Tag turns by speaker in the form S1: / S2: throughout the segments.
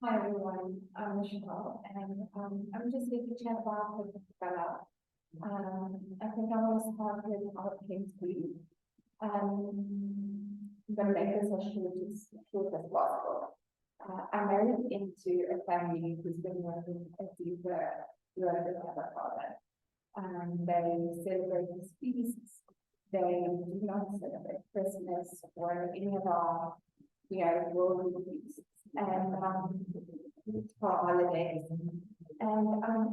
S1: Hi everyone, I'm Michelle, and I'm just here to chat about Peqach Kallah. I think I want to start with our case brief. I'm going to make this as short as possible. I married into a family who's been working as either the other father. They celebrate his feasts. They do not celebrate Christmas or any of our, worldly feasts. And for holidays. And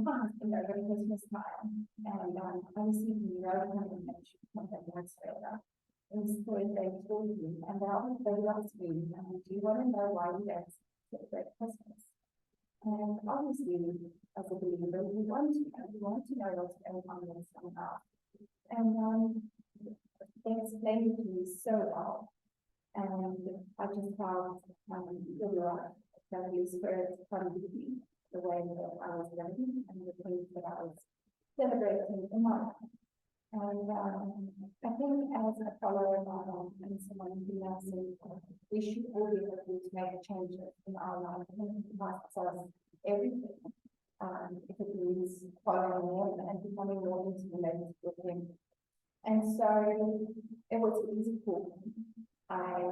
S1: my husband over Christmas time, and I received no information from them whatsoever. And so they told me, and they asked me, do you want to know why we don't celebrate Christmas? And obviously, as a believer, we want to know. We want to know what's going on with somehow. And they explained to me so well. And I just felt really right. The Holy Spirit from the way that I was living and the things that I was celebrating in my life. And I think as a follower of God and someone who knows Him, we should all be able to make changes in our life. And it costs us everything. If it means following Him and becoming more intimate with Him. And so it was an easy call. I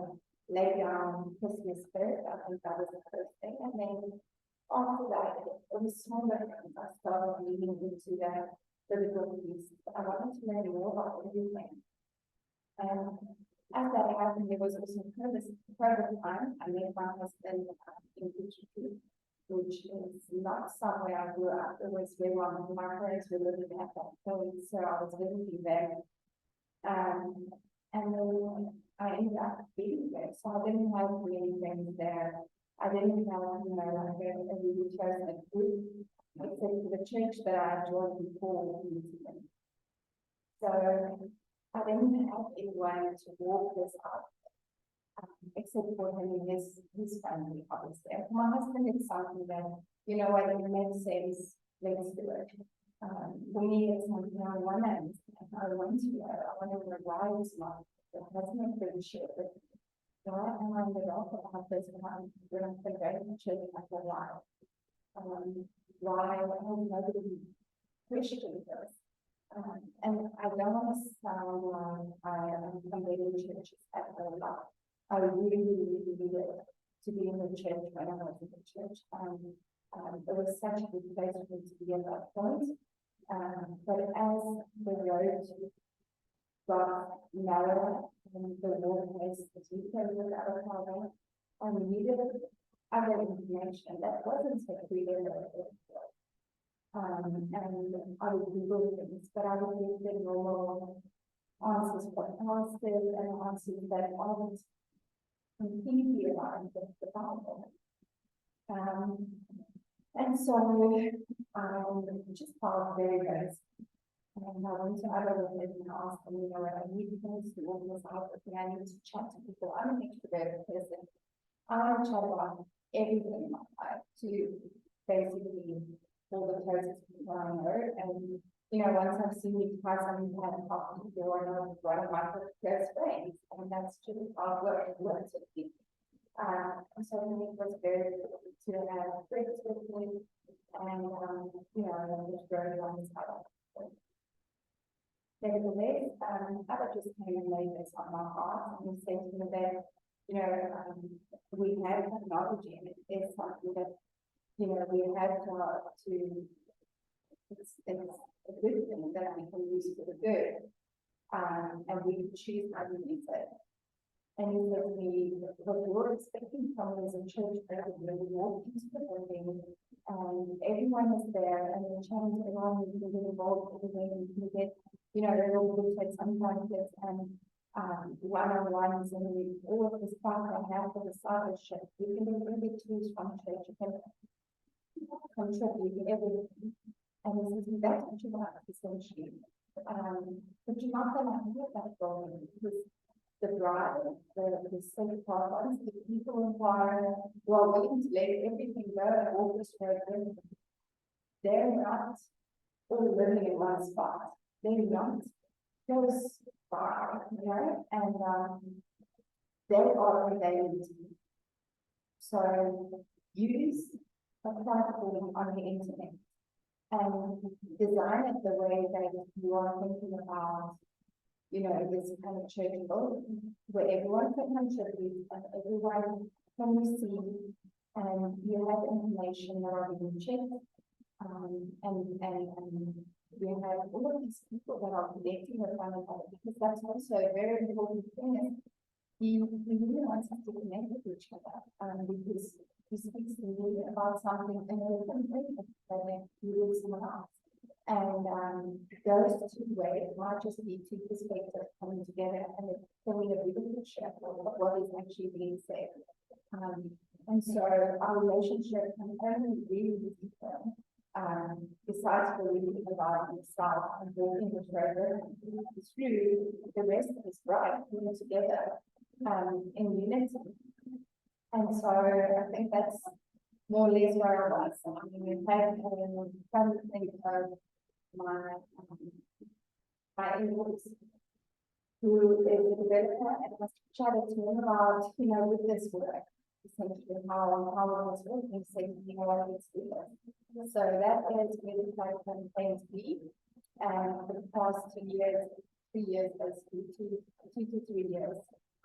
S1: laid down Christmas spirit. I think that was the first thing. And then after that, it was so different. I started reading into the biblical feasts. I wanted to learn more about everything. And as that happened, there was also COVID time. I met my husband in Peqach, which is not somewhere I grew up. It was where my parents were living at that point, so I was visiting there. And then I ended up being there. So I didn't have many friends there. I didn't have, like a really close group, except for the church that I joined before meeting. So I didn't have anyone to walk this up, except for him and his family, obviously. And my husband is something that, what it makes sense, let's do it. For me, it's something I want to understand. I want to know. I want to know why it's not. It hasn't been pretty sure, but why am I the author of this when I'm going to go to church my whole life? Why has nobody questioned this? And I don't want to sound like I am condemning churches at all. I really needed to be in the church when I was in the church. It was such a good place for me to be at that point. But as the road got narrower and the waterways was deeper with our father, I needed other information that wasn't so clear. And I would Google things, but I would give the normal answers for pastors and answers that aren't completely aligned with the Bible. And so I just felt very good. And I went to other women and asked them, I need things to organize out with me. I need to chat to people. I'm an extroverted person. I want to chat about everything in my life to basically all the closest people I know. And, once I've seen you try something, you have a talk to one of my close friends. And that's just how it works with me. So I think it was very important to have friends with me and, just growing on this other. Nevertheless, Abba just came and laid this on my heart and he said to me that, we have technology and it is something that, we have to it's a good thing that we can use for the good. And we can choose how to use it. And he said to me, what you're expecting from me as a church that we walk into the building and everyone is there and the challenge around you can get involved in everything, you can get, little booklets and pamphlets and one-on-ones and all of the stuff I have for the discipleship. You can get really tools from church, you can contribute everything. And he says, that's what you want, essentially. But you're not going to get that going because the bride, the safe partners, the people involved who are willing to let everything go and orchestrate everything. They're not all living in one spot. They're not close by, and they are where they need to be. So use a platform on the internet and design it the way that you are thinking about, this kind of church building where everyone can contribute and everyone can receive, and you have information that are being checked, and you have all of these people that are connecting with one another, because that's also a very important thing. He really wants us to connect with each other, because he speaks to me about something in a different way than he would someone else. And those two ways might just be two perspectives coming together and forming a bigger picture of what is actually being said. And so our relationship can only really deepen, besides believing about himself and walking the road through the rest of his life, together in unity. And so I think that's more or less where I was. I mean, we've had some think of my invoice, who is a developer, and was chatted to him about, with this work, essentially how it was working, saying, let's do this. So that is really kind of campaign to be. And for the past 2 years, 3 years, basically 2 to 3 years,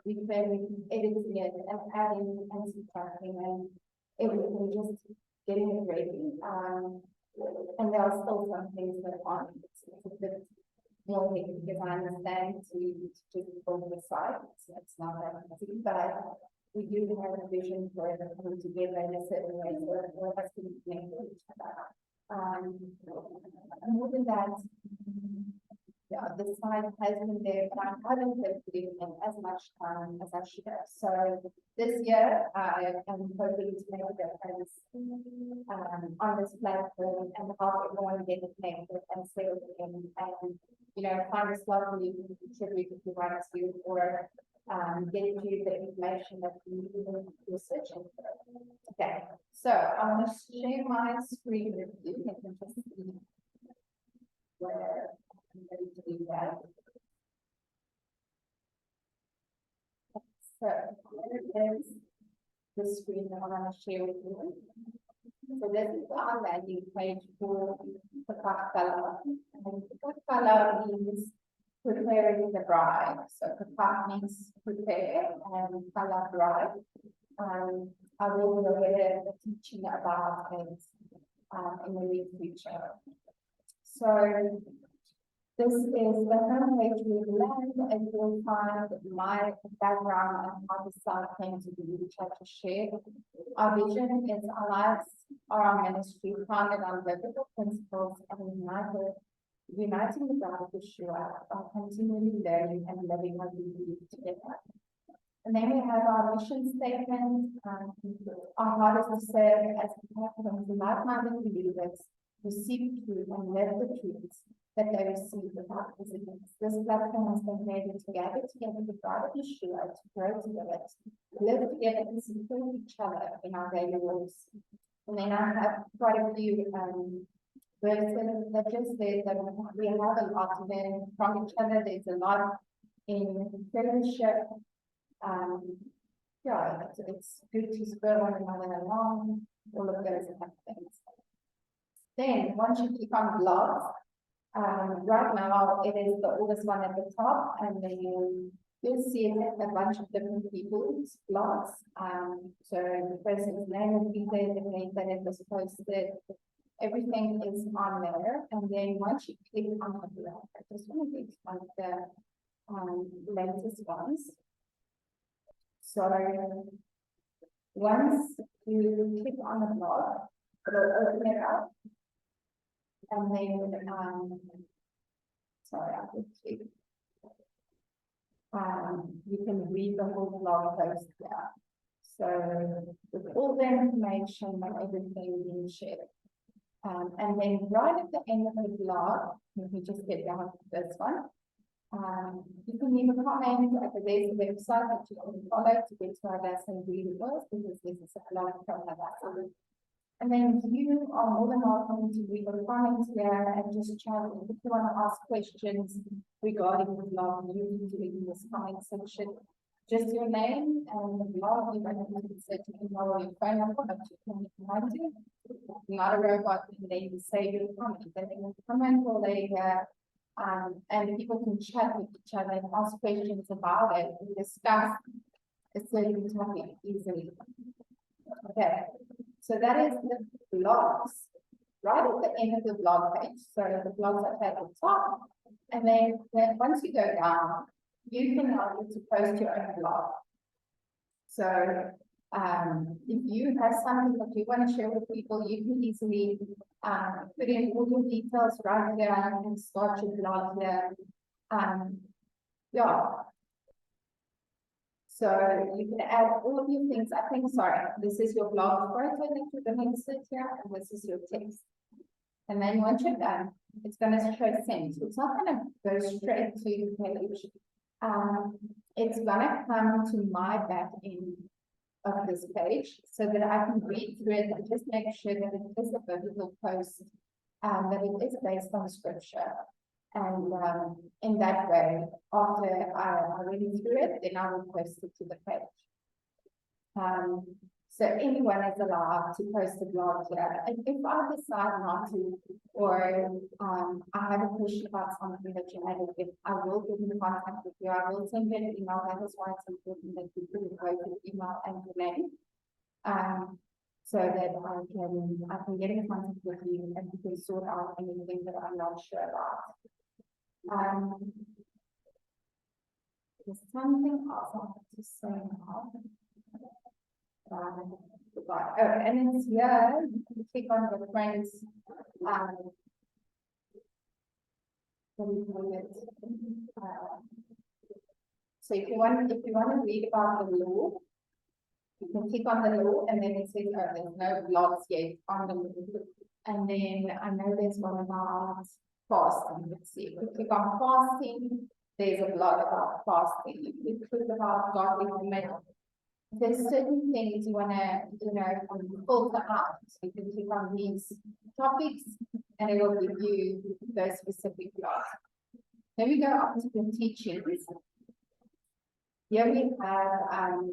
S1: we've been editing it and adding and subtracting and everything, just getting it ready. And there are still some things that aren't. It's a bit more hectic, because I understand to just build the site. So it's not that easy, but we do have a vision for it coming together in a certain way, so all of us can connect with each other. And more than that, the site has been there, but I haven't been putting in as much time as I should have. So this year, I am hoping to make a difference on this platform and help everyone get connected and settle in, and find a slot where you can contribute if you want to, or get you the information that you need when you're searching for it. Okay, so I'm going to share my screen with you. You can just see where I'm ready to do that. So here is the screen that I'm going to share with you. So this is our landing page for Peqach Kallah. And Peqach Kallah means preparing the bride. So Peqach means prepare, and Kallah, bride. I will go ahead and teaching about it in the near future. So this is the homepage we land, and you'll find my background and how the site came to be, which I just shared. Our vision is our lives are our ministry, founded on biblical principles and uniting the God of Yeshua by continually learning and living what we believe together. And then we have our mission statement. Our heart is to serve as like-minded believers who seek truth and live the truths that they receive without resistance. This platform has been created to gather together the God of Yeshua, to grow together, to live together and support each other in our daily lives. And then I have quite a few verses that just says that we have a lot to learn from each other. There's a lot in fellowship. It's good to spur one another along, all of those kind of things. Then once you click on blogs, right now it is the oldest one at the top, and then you'll see a bunch of different people's blogs. So the person's name will be there, the name that it was posted, everything is on there. And then once you click on the blog, I just want to get one of the latest ones. So once you click on the blog, it'll open it up. And then, sorry, I will click. You can read the whole blog post here. So with all the information and everything being shared. And then right at the end of the blog, if you just get down to this one, you can leave a comment. There's a website that you can follow to get to our lesson readers, because this is a blog from our lesson. And then you are more than welcome to leave a comment here and just chat. If you want to ask questions regarding the blog, you can do it in this comment section. just your name and the blog. You don't have to set your email or your phone number, but you can write it. Not a robot, and then you save your comment. Then they will comment or they and people can chat with each other and ask questions about it and discuss a certain topic easily. Okay, so that is the blogs, right at the end of the blog page. So the blogs are at the top, and then once you go down, you can now get to post your own blog. So if you have something that you want to share with people, you can easily put in all your details right there and start your blog there. Yeah. So you can add all of your things. I think, sorry, this is your blog photo that you're going to insert here, and this is your text. And then once you're done, it's going to show send. So it's not going to go straight to the page. It's going to come to my back end of this page so that I can read through it and just make sure that it is a biblical post, that it is based on scripture. And in that way, after I read through it, then I will post it to the page. So anyone is allowed to post a blog here. And if I decide not to, or I have a question about something that you added, I will get in contact with you. I will send you an email. That is why it's important that you put both your email and your name, so that I can get in contact with you and we can sort out anything that I'm not sure about. There's something else I have to say now. And it's here, you can click on the friends, what do you call it? So if you want to read about the law, you can click on the law, and then it says, oh, there's no blogs yet on the law. And then I know there's one about fasting. Let's see, if you click on fasting, there's a blog about fasting. If you click about godly commitment, there's certain things you want to, filter out. So you can click on these topics and it will give you those specific blogs. Then we go up to the teachings. Here we have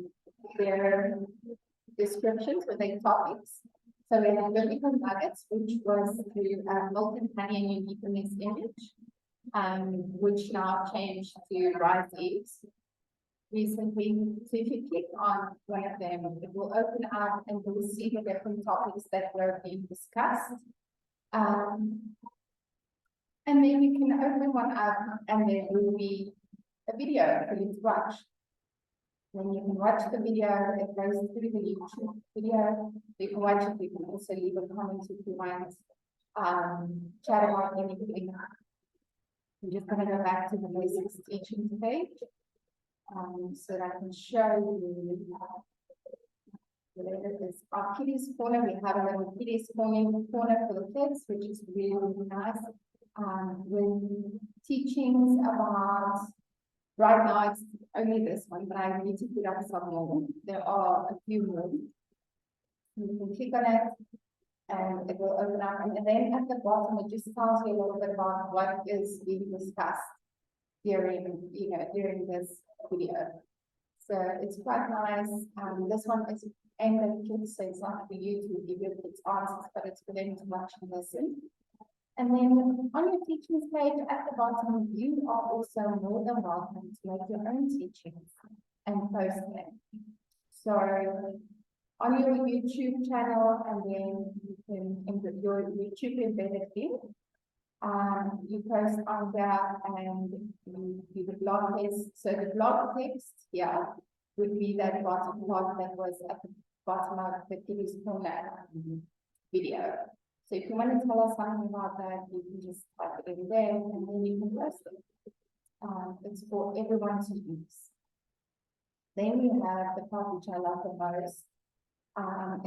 S1: their descriptions with their topics. So we have biblical nuggets, which was through milk and honey and unique in this image, which now changed to rice eggs. Recently, so if you click on one of them, it will open up and you will see the different topics that were being discussed. And then you can open one up and there will be a video for you to watch. When you can watch the video, it goes through the YouTube video. You can watch it, you can also leave a comment if you want, chat about anything. I'm just going to go back to the basics teaching page. So that I can show you whatever it is. Our kiddies corner, we have a little kiddies corner for the kids, which is really, really nice. With teachings about, right now it's only this one, but I need to put up some more. There are a few more. You can click on it and it will open up, and then at the bottom it just tells you a little bit about what is being discussed during this video. So it's quite nice. This one is aimed at kids, so it's not for you to give your kids answers, but it's for them to watch and listen. And then on your teachings page at the bottom, you are also more than welcome to make your own teachings and post them. So on your YouTube channel, and then you can input your YouTube embedded link. You post on there and you do the blog text. So the blog text here would be that bottom blog that was at the bottom of the kiddies corner video. So if you want to tell us something about that, you can just type it in there and then you can post it. It's for everyone to use. Then we have the part which I love the most,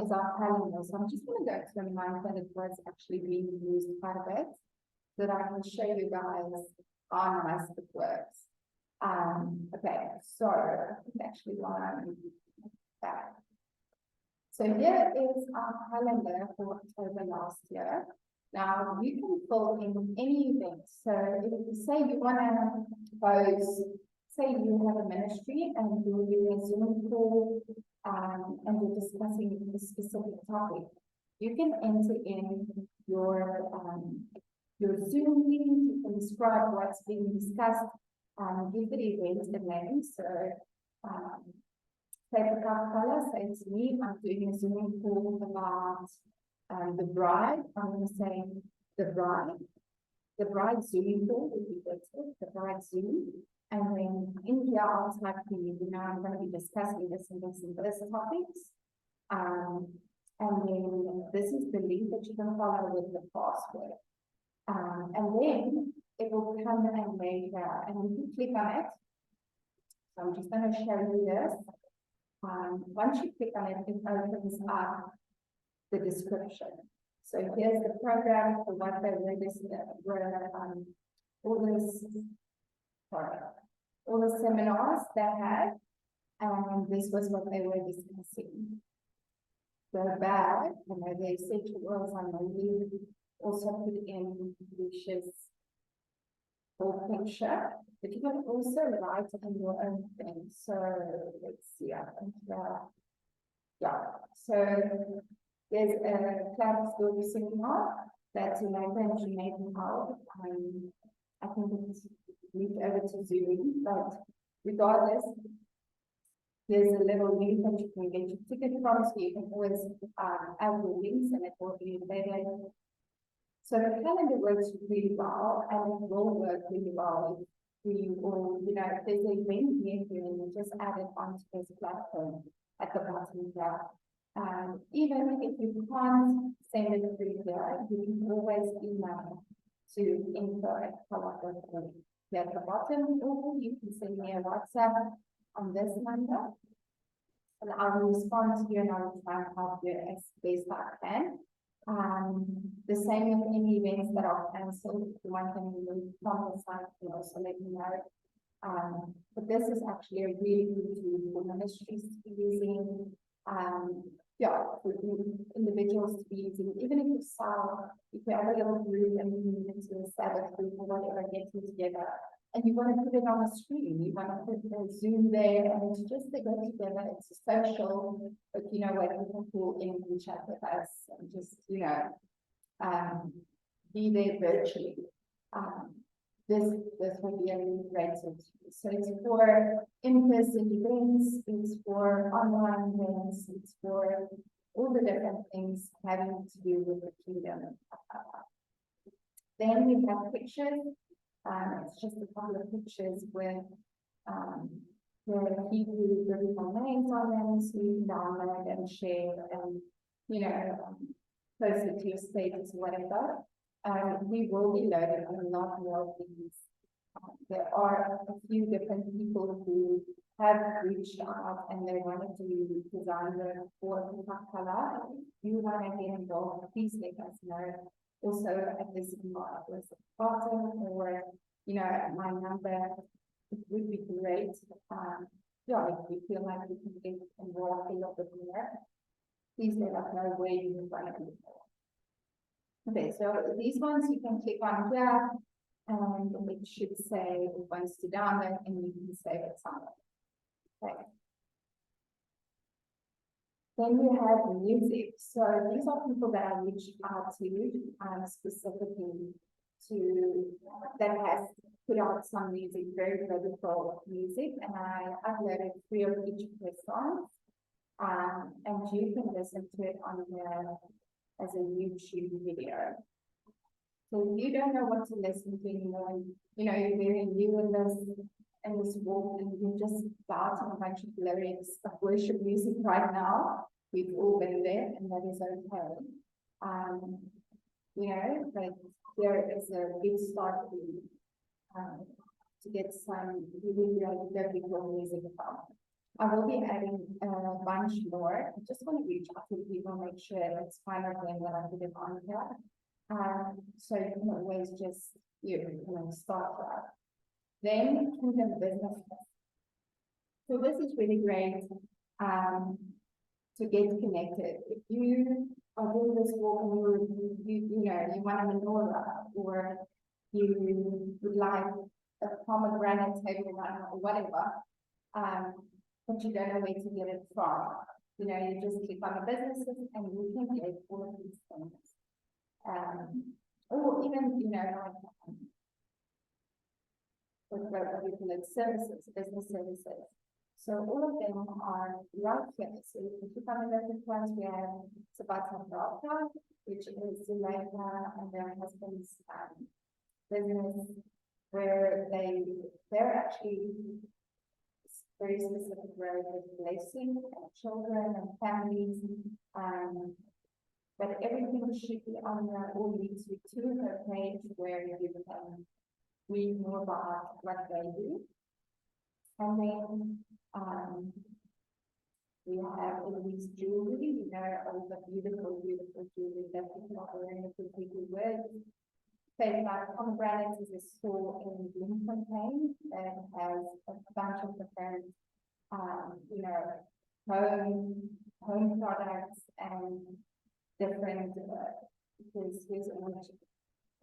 S1: is our calendar. So I'm just going to go to the month that it was actually being used quite a bit, so that I can show you guys how nice it works. Okay, so it's actually one back. So here is our calendar for October last year. Now you can fill in any event. So if you say you want to post say you have a ministry and you're doing a Zoom call and you're discussing a specific topic, you can enter in your Zoom link, you can describe what's being discussed, give the event a name. So, say Peqach Kallah, say to me, I'm doing a Zoom call about the bride. I'm going to say the bride Zoom call would be better, the bride Zoom. And then in here, I'll type I'm going to be discussing this and this and this topics. And then this is the link that you can follow with the password. And then it will come and lay here, and you can click on it. So I'm just going to show you this. Once you click on it, it opens up the description. So here's the program for what they were all the seminars they had, and this was what they were discussing. The bag, the essential oils on the leaf, also put in Lucia's whole picture, but you can also write in your own thing. So let's see, so there's a cloud story seminar that's in language you made me help. I think it's moved over to Zoom, but regardless, there's a little link that you can get your ticket from, so you can always add your links and it will be embedded. So the calendar works really well, and it will work really well if we all, if there's an event near you, and you just add it onto this platform at the bottom here. Even if you can't send it through here, you can always email to info@kallah.org. Here at the bottom, or you can send me a WhatsApp on this number, and I will respond to you and I will try and help you as best I can. The same with any events that are cancelled. If you want them removed from the site, you can also let me know. But this is actually a really good tool for ministries to be using. For individuals to be using, even if you have a little group and you need to a Sabbath group or whatever, getting together, and you want to put it on a screen, you want to put the Zoom there, and it's just to go together, it's a social, but you know what, you can call in and chat with us, and just, be there virtually. This will be a really great tool. So it's for in-person events, it's for online events, it's for all the different things having to do with the kingdom. Then we have pictures. It's just a couple of pictures with the Hebrew biblical names on them, so you can download and share and post it to your status or whatever. We will be loading a lot more of these. There are a few different people who have reached out and they wanted to design the for Peqach Kallah. If you want to get involved, please let us know. Also at this bottom, or at my number, it would be great. If you feel like we can get involved a little bit more, please let us know where you want to be involved. Okay, so these ones you can click on here, and it should say it wants to download, and you can save it somewhere. Okay. Then we have music. So these are people that I reached out to specifically that has put out some music, very biblical music, and I uploaded 3 of each of their songs, and you can listen to it on here as a YouTube video. So if you don't know what to listen to anymore, you're very new in this walk, and you're just starting a bunch of lyrics of worship music right now. We've all been there, and that is okay. But there is a big start for you to get some really biblical music from. I will be adding a bunch more. I just want to reach out to people, make sure it's fine with them that I put it on here. So you can always just start that. Then kingdom business. So this is really great to get connected. If you are doing this walk and you want a menorah, or you would like a pomegranate table run or whatever, but you don't know where to get it from. You know, you just click on the businesses and you can get all of these things. Or even, you know, like, what we call it, services, business services. So all of them are right here. So if you click on the different ones, we have Sabata Brata, which is Zuleika and their husband's business, where they're actually very specific, where they're blessing children and families. But everything should be on the all leads you to her page where you can read more about what they do. And then we have Louise jewelry, you know, all the beautiful, beautiful jewelry that people are wearing for people with. Peqach Kallah is a store in Bloemfontein that has a bunch of different, you know, home products and different, here's all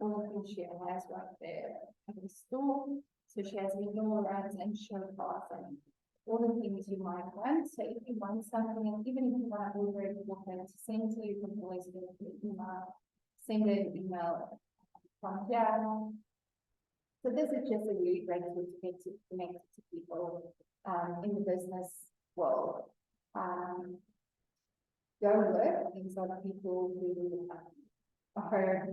S1: of them she has right there at the store. So she has window runs and show cars and all the things you might want. So if you want something, and even if you want to order it for them to send to you, you can always get an email, send an email from here. So this is just a really great way to get to connect to people in the business world. Go work, these are the people who are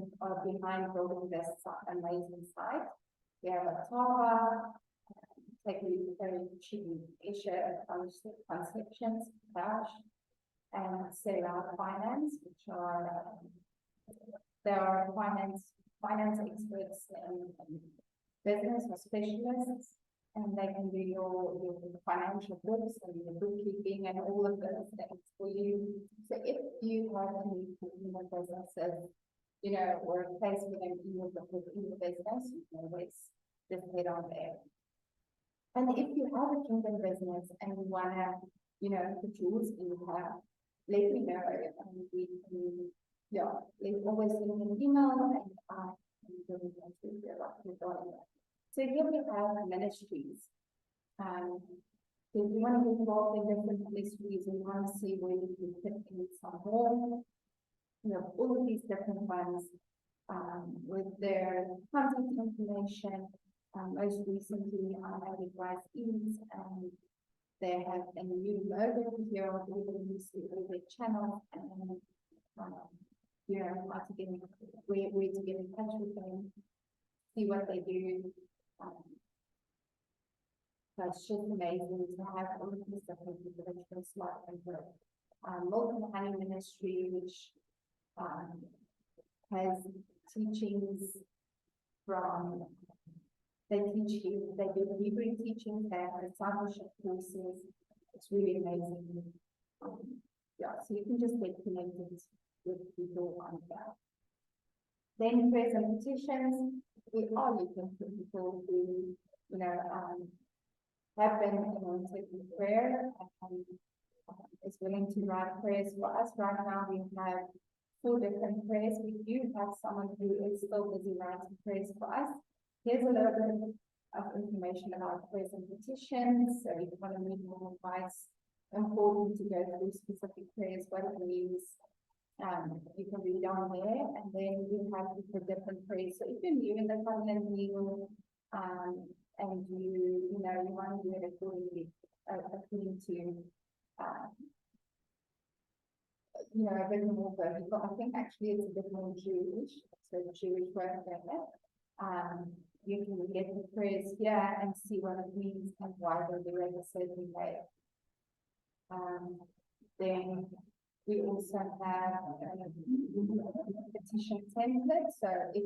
S1: behind building this amazing site. We have a Tava, to Asia Conceptions, Dash, and Sarah Finance, which are they are finance experts and business or specialists, and they can do your financial books and your bookkeeping and all of those things for you. So if you have any businesses, you know, or a place where they do within the business, you can always just head on there. And if you have a kingdom business and you want to, you know, put yours in her, let me know, and we can, yeah, always send me an email and so here we have ministries. So if you want to get involved in different ministries and you want to see where you can fit in some more, you know, all of these different ones with their contact information. Most recently, I advised Ease, and they have a new logo here of all their channels, and you know, how to get in, where to get in touch with them, see what they do. So it's just amazing to have all of these different people that you can slot into. Molten Honey Ministry, which has teachings from, they do Hebrew teachings, they have discipleship courses. It's really amazing. Yeah, so you can just get connected with people on that. Then prayers and petitions. We are looking for people who, you know, have been anointed in prayer and is willing to write prayers for us. Right now we have 4 different prayers. We do have someone who is still busy writing prayers for us. Here's a little bit of information about prayers and petitions. So if you want to need more advice, important to go through specific prayers, what it means, you can read on there. And then we have the different prayers. So if you're new in the covenant meal, and you want to do it accordingly to you know, a bit more vertical. I think actually it's a bit more Jewish, so Jewish word there. You can get the prayers here and see what it means and why they do it a certain way. Then we also have a petition template. So if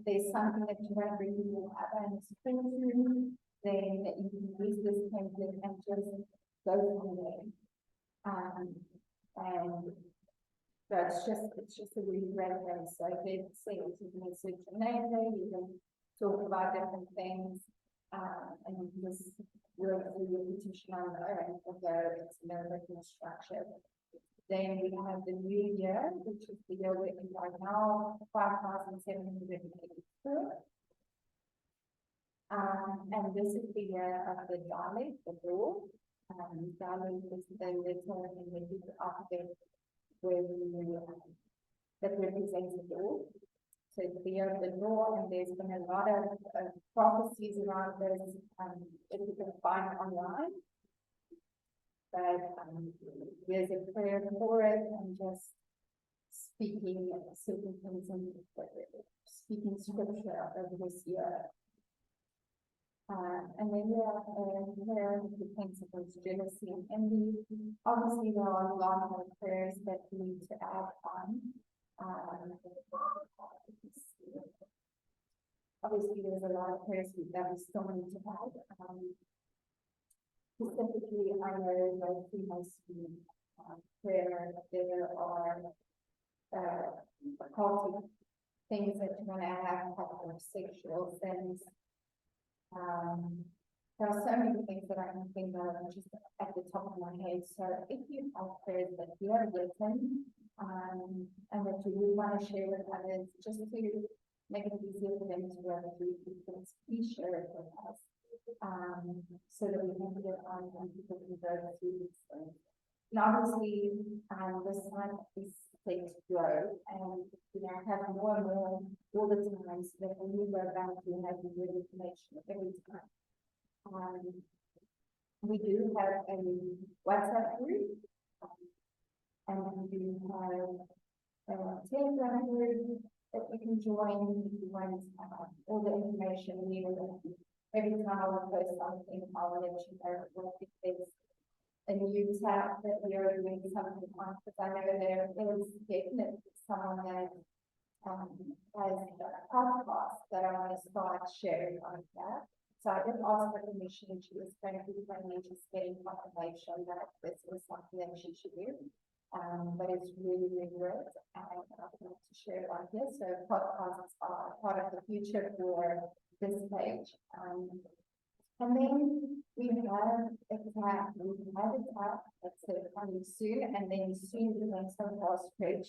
S1: there's something that you want to bring your other and support you, then you can use this template and just go from there. And so it's just a really great way. So let's say you can search your name there, you can talk about different things, and you can just work through your petition on your own, although it's a little bit more structured. Then we have the new year, which is the year we're in right now, 5,784. And this is the year of the Dalek, the door. Dalek is the letter in the Hebrew alphabet where that represents the door. So it's the year of the door, and there's been a lot of prophecies around this that you can find online. But there's a prayer for it, and just speaking certain things and speaking scripture over this year. And then we have prayer with the principles, jealousy and envy. Obviously, there are a lot of prayers that we need to add on. Obviously, there's a lot of prayers that we still need to add. Specifically, I know that we must be prayer. There are occultic things that you want to have, or sexual things. There are so many things that I can think of just at the top of my head. So if you have prayers that you have written and that you really want to share with others, just to make it easier for them to work through, please share it with us, so that we can get on and people can go through these things. And obviously, this time is set to grow, and have more and more all the time, so that when you go back, you have the good information every time. We do have a WhatsApp group, and we do have a Telegram group that you can join if you want all the information needed. Every time I will post something, I'll let you know if there's a new tab that we are doing something on, because I know there is definitely someone that has a podcast that I want to start sharing on that. So I did ask her permission, and she was going to be just getting confirmation that this was something that she should do. But it's really, really good, and I want to share it on here. So podcasts are part of the future for this page. And then we have a tab that's coming soon, and then soon we're going to have stretch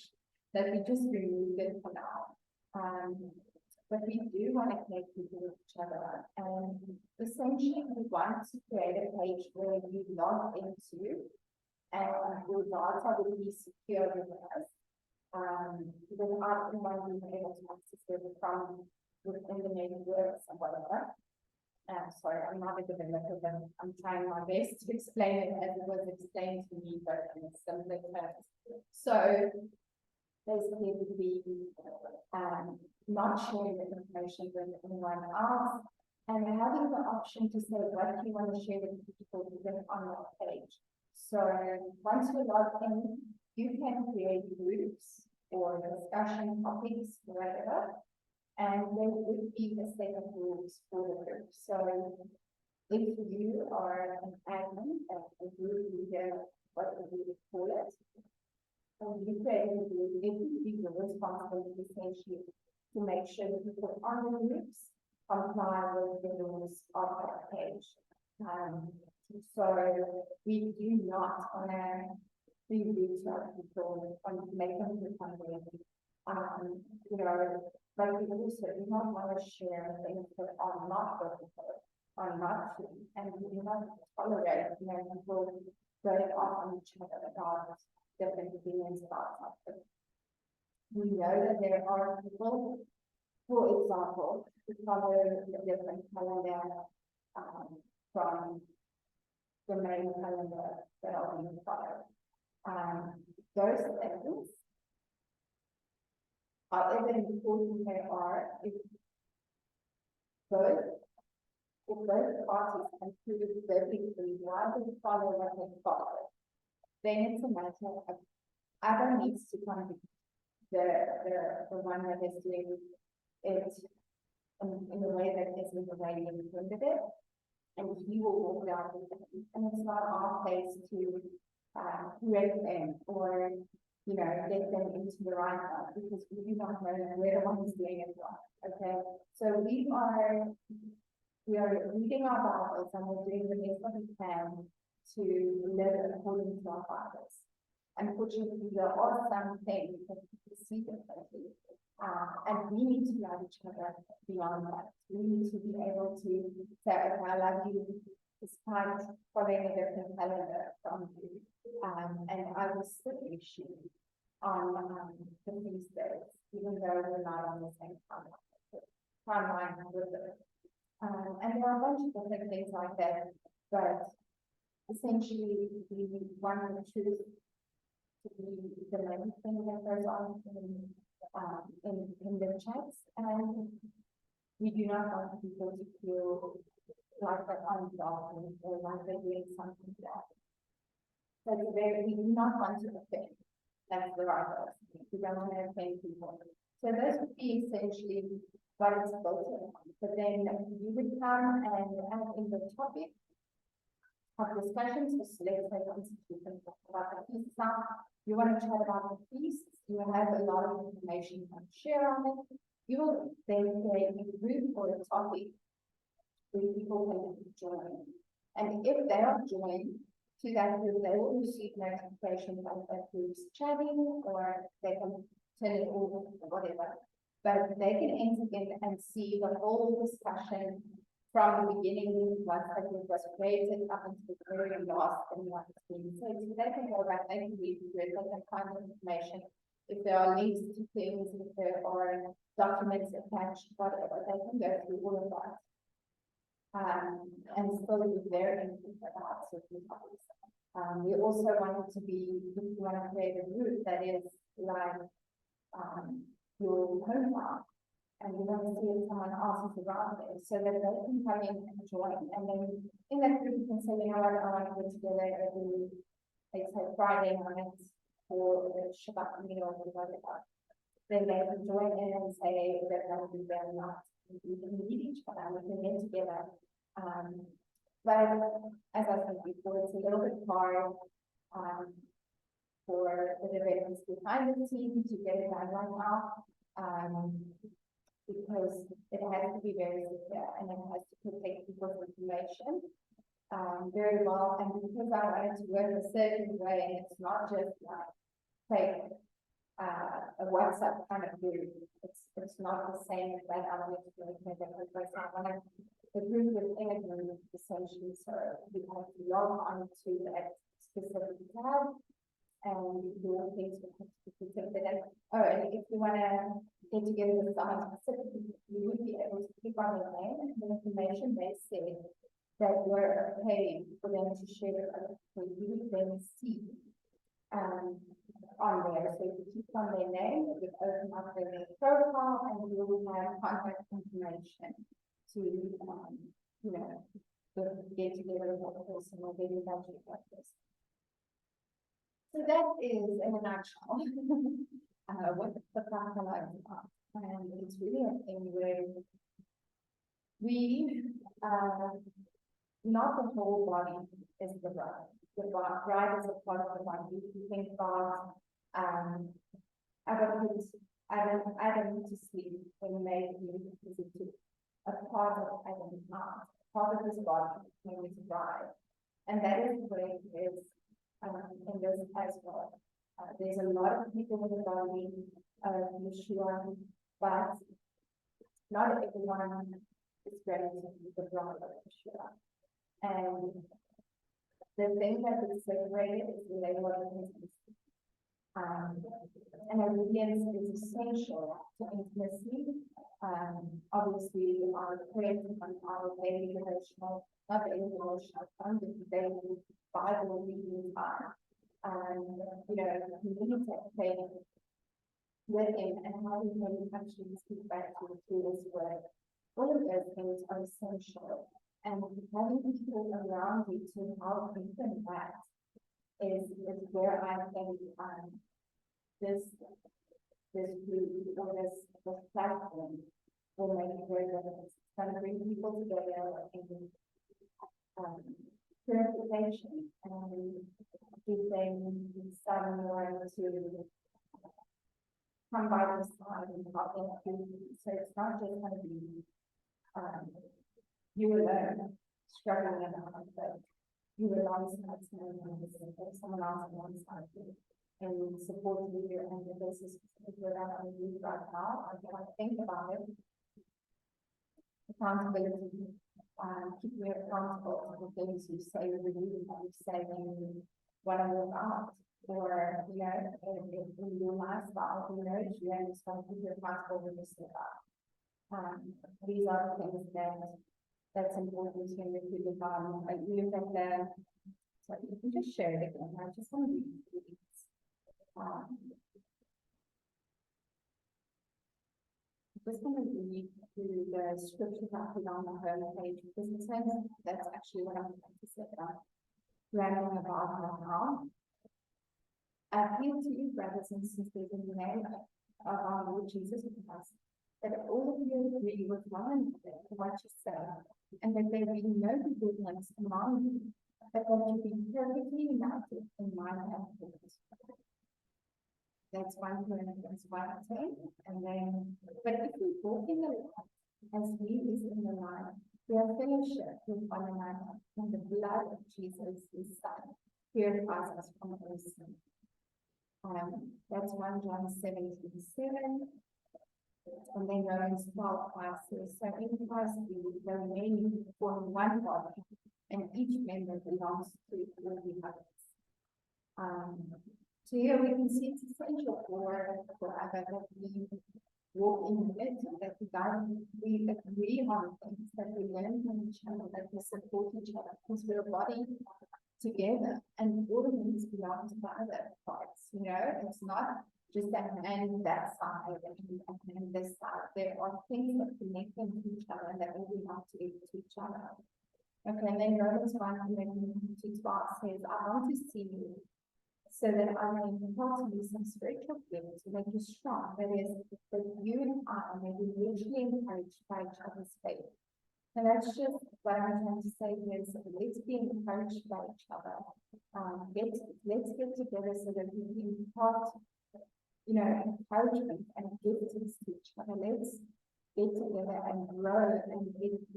S1: that we just removed it for now. But we do want to connect people with each other, and essentially we want to create a page where you log into and your data will be secure with us. Without anyone being able to access it from within the networks and whatever. Sorry, I'm not a developer, but I'm trying my best to explain it as it was explained to me, but in simpler terms. So basically, it would be not sharing the information with anyone else, and having the option to say what you want to share with people within on your page. So once you log in, you can create groups or discussion topics, whatever, and there would be a set of rules for the group. So if you are an admin, a group leader, whatever you would call it, and you create a group, it would be your responsibility essentially to make sure that people on the groups comply with the rules of that page. So we do not want to reach out to people and make them do something. But we also do not want to share things that are not biblical, are not true, and we do not tolerate people going off on each other about different opinions about something. We know that there are people, for example, who follow the different calendar from the main calendar that are being followed. Those things, however important they are, if both parties can prove biblically why they follow what they follow, then it's a matter of other needs to come to the one that is doing it in the way that is in the way you intended it, and he will walk down with them. And it's not our place to correct them or get them into the right path, because we do not know where the one is doing it wrong. Okay, so we are reading our Bibles, and we're doing the best that we can to live according to our Bibles. unfortunately, there are some things that people see differently. And we need to love each other beyond that. We need to be able to say, okay, I love you despite following a different calendar from you. And I will still wish you on the feast days, even though we're not on the same timeline with it. And there are a bunch of different things like that, but essentially we want the truth to be the main thing that goes on in the chats, and we do not want people to feel like they're unwelcome or like they're doing something bad. So we do not want to offend. That's the right word. We don't want to offend people. So those would be essentially what it's built on. But then you would come and add in the topic of discussions. So let's say, for instance, we can talk about the feast now. You want to chat about the feasts, you have a lot of information you can share on it. You will then create a group or a topic where people can join. And if they are joined to that group, they will receive notifications of that group's chatting, or they can turn it off or whatever. But they can enter in and see the whole discussion from the beginning, once the group was created, up until the very last thing what is being said. So they can go back, they can read through it, they can find information. If there are links to things, if there are documents attached, whatever, they can go through all of that. And still be very interested about certain topics. We also want it to be, if you want to create a group that is like your hometown, and you want to see if someone else is around there, so that they can come in and join. And then in that group, you can say, you know what, I want to get together every, let's say, Friday night for the Shabbat meal or whatever. Then they can join in and say that they will be there or not. We can meet each other, we can get together. But as I said before, it's a little bit hard for the developers behind the scenes to get it done right now. Because it has to be very secure and it has to protect people's information very well. And because I wanted to work a certain way, and it's not just like, say, a WhatsApp kind of group. It's not the same as that. I wanted to work in a different way. So I wanted the group within a group, essentially. So you have to log on to that specific tab. And your things will have to be protected. And if you want to get together with someone specifically, you would be able to click on their name and the information they said that you're paying for them to share with other people. You would then see on there. So if you click on their name, you open up their profile and you will have contact information to you know, get together with that person or get in touch with that person. So that is, in a nutshell, what the Peqach Kallah is about. And it's really a thing where we, not the whole body is the bride. The bride is a part of the body. We think God, Adam to sleep when he made him physically. A part of Adam is not. Part of his body, when he's a bride. And that is the way it is. In this as well. There's a lot of people in the body of Yeshua, but not everyone is ready to be the bride of Yeshua. And the thing that is separated is the label of intimacy. And obedience is essential to intimacy. Obviously, our prayers and our daily devotional, not daily devotional, the daily Bible reading time, you know, communicating with him and how we can actually speak back to his word. All of those things are essential, and having people around you to help you in that is where I think this group or this platform will make a great difference. It's going to bring people together in purification and giving someone to come by the side and help them through. So it's not just going to be you alone struggling in a conflict. You alongside someone else alongside you. in supporting you and the business that I'm going to do right now. I can think about it. Accountability, keep you accountable to the things you say you believe that you say when you want to move out. Or, you know, in your lifestyle, you know, you understand keep you accountable when you step up. These are the things that's important to you if you live on. Like you look at the, so you can just share it again. I just want to read these. Just want to read through the scriptures I put on the homepage because it says that's actually what I'm going to say about rambling about now. I appeal to you, brothers and sisters, in the name of our Lord Jesus Christ, that all of you agree with one another to what you say, and that there be no divisions among you, but that you be perfectly united in mind and thought. That's 1 Corinthians 1:10. And then, but if we walk in the light, as he is in the light, we have fellowship with one another, and the blood of Jesus, his Son, purifies us from all sin. That's 1 John 17:7. And then Romans 12:5 says, so in Christ we are many form one body, and each member belongs to all the others. So here we can see it's essential for us that we walk in unity, that we agree on things, that we learn from each other, that we support each other, because we're a body together, and all of these belong to the other parts. You know, it's not just that hand that side and this side. There are things that connect them to each other and that all belong to each other. Okay, and then Romans 1:12 says, I want to see you so that I may impart to you some spiritual gifts to make you strong. That is, that you and I may be mutually encouraged by each other's faith. And that's just what I'm trying to say here is let's be encouraged by each other. Let's get together so that we can impart, you know, encouragement and gifts to each other. Let's get together and grow and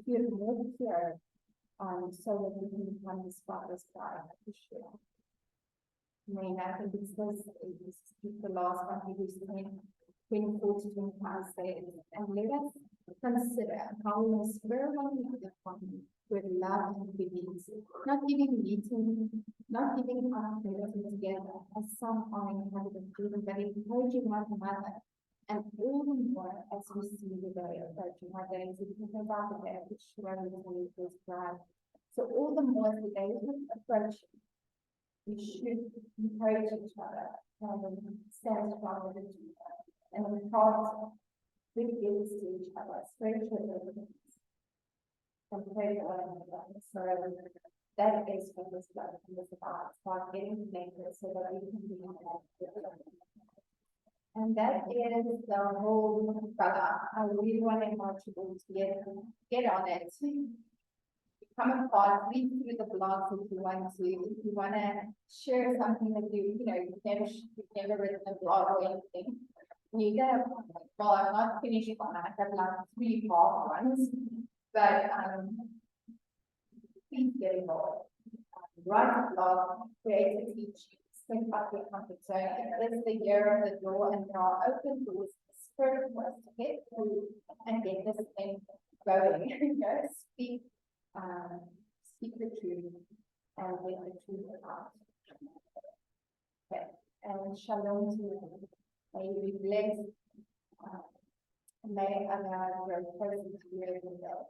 S1: feel more pure, so that we can become this Father's bride for sure. I mean, I think it's the last one, Hebrews 10:24-25 says, and let us consider how we will spur one another on with love and good deeds, not giving up together as some are in the habit of doing, but encouraging one another, and all the more as we see the day approaching. Our days is about the day which surely is bright. So all the more as the day is approaching, we should encourage each other and stand strong with each other and impart good gifts to each other, spiritual abilities, and pray for one another. So that is what this life is about getting connected so that we can be connected. And that is the whole Kallah. I really want to invite you all to get on it. Come apart, read through the blogs if you want to. If you want to share something that you've never written a blog or anything, you can. Well, I'm not finished on that. I have like 3 more ones, but please get involved. Write a blog, create a teaching, think about your comfort zone. This is the year of the door, and there are open doors. Spirit for us to get through and get this thing going. Speak the truth and get the truth out. Okay, and shalom to you. May you be blessed. May Allah grow closer to you every day.